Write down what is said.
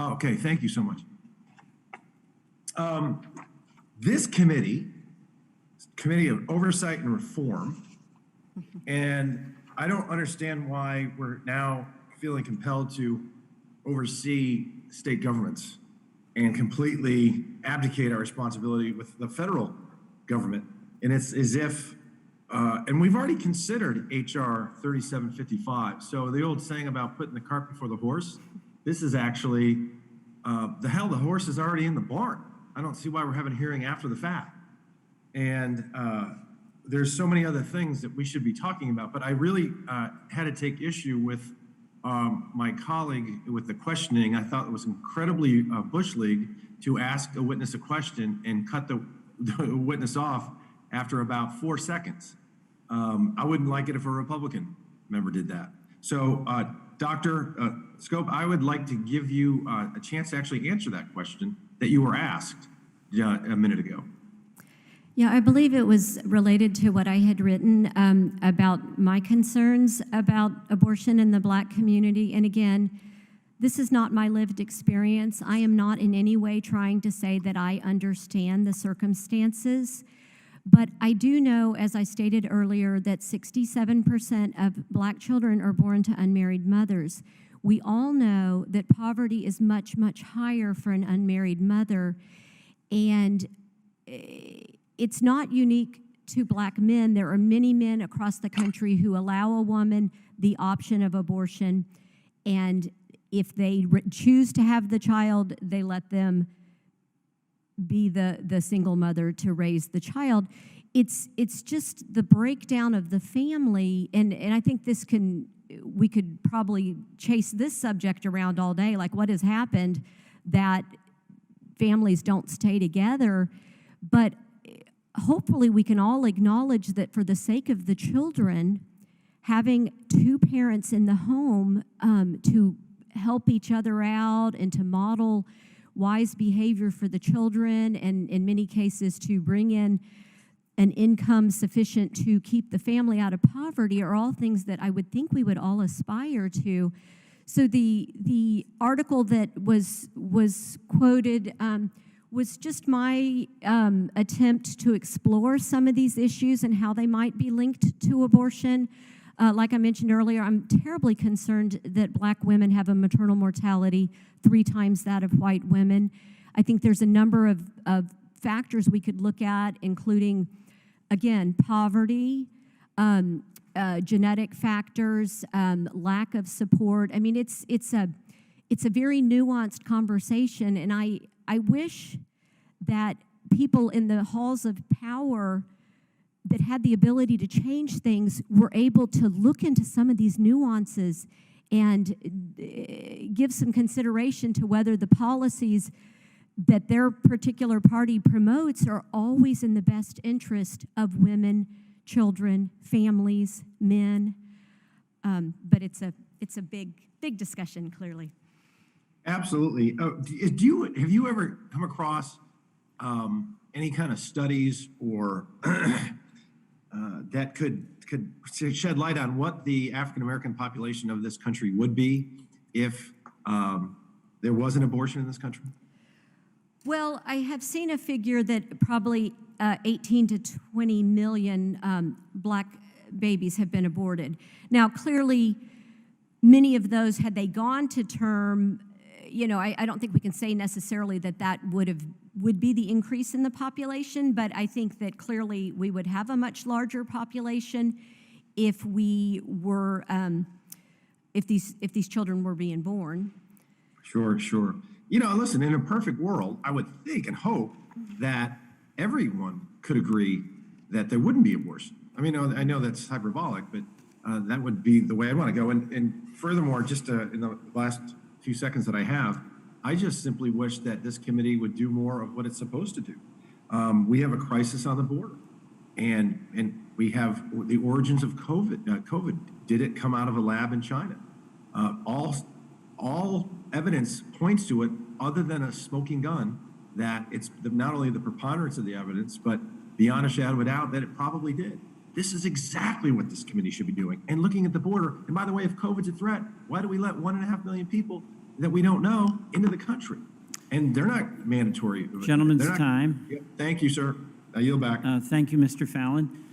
Oh, okay, thank you so much. This committee of Oversight and Reform, and I don't understand why we're now feeling compelled to oversee state governments and completely abdicate our responsibility with the federal government. And it's as if, and we've already considered HR 3755. So the old saying about putting the cart before the horse, this is actually, the horse is already in the barn. I don't see why we're having a hearing after the fact. And there's so many other things that we should be talking about, but I really had to take issue with my colleague with the questioning. I thought it was incredibly Bush League to ask a witness a question and cut the witness off after about 4 seconds. I wouldn't like it if a Republican member did that. So Dr. Scope, I would like to give you a chance to actually answer that question that you were asked a minute ago. Yeah, I believe it was related to what I had written about my concerns about abortion in the Black community. And again, this is not my lived experience. I am not in any way trying to say that I understand the circumstances. But I do know, as I stated earlier, that 67% of Black children are born to unmarried mothers. We all know that poverty is much, much higher for an unmarried mother. And it's not unique to Black men. There are many men across the country who allow a woman the option of abortion, and if they choose to have the child, they let them be the single mother to raise the child. It's just the breakdown of the family, and I think we could probably chase this subject around all day, like what has happened that families don't stay together, but hopefully we can all acknowledge that for the sake of the children, having two parents in the home to help each other out and to model wise behavior for the children, and in many cases to bring in an income sufficient to keep the family out of poverty, are all things that I would think we would all aspire to. So the article that was quoted was just my attempt to explore some of these issues and how they might be linked to abortion. Like I mentioned earlier, I'm terribly concerned that Black women have a maternal mortality 3 times that of white women. I think there's a number of factors we could look at, including, again, poverty, genetic factors, lack of support. I mean, it's a very nuanced conversation, and I wish that people in the halls of power that had the ability to change things were able to look into some of these nuances and give some consideration to whether the policies that their particular party promotes are always in the best interest of women, children, families, men. But it's a big discussion, clearly. Absolutely. Have you ever come across any kind of studies or that could shed light on what the African American population of this country would be if there was an abortion in this country? Well, I have seen a figure that probably 18 to 20 million Black babies have been aborted. Now, clearly, many of those, had they gone to term, I don't think we can say necessarily that would be the increase in the population, but I think that clearly we would have a much larger population if we were, if these children were being born. Sure. Listen, in a perfect world, I would think and hope that everyone could agree that there wouldn't be abortion. I mean, I know that's hyperbolic, but that would be the way I'd want to go. And furthermore, just in the last few seconds that I have, I just simply wish that this committee would do more of what it's supposed to do. We have a crisis on the border, and we have the origins of COVID. Did it come out of a lab in China? All evidence points to it, other than a smoking gun, that it's not only the preponderance of the evidence, but beyond a shadow of a doubt that it probably did. This is exactly what this committee should be doing. And looking at the border, and by the way, if COVID's a threat, why do we let 1.5 million people that we don't know into the country. And they're not mandatory. Gentleman's They're not- time. Yep. Thank you, sir. I yield back. Thank you, Mr. Fallon.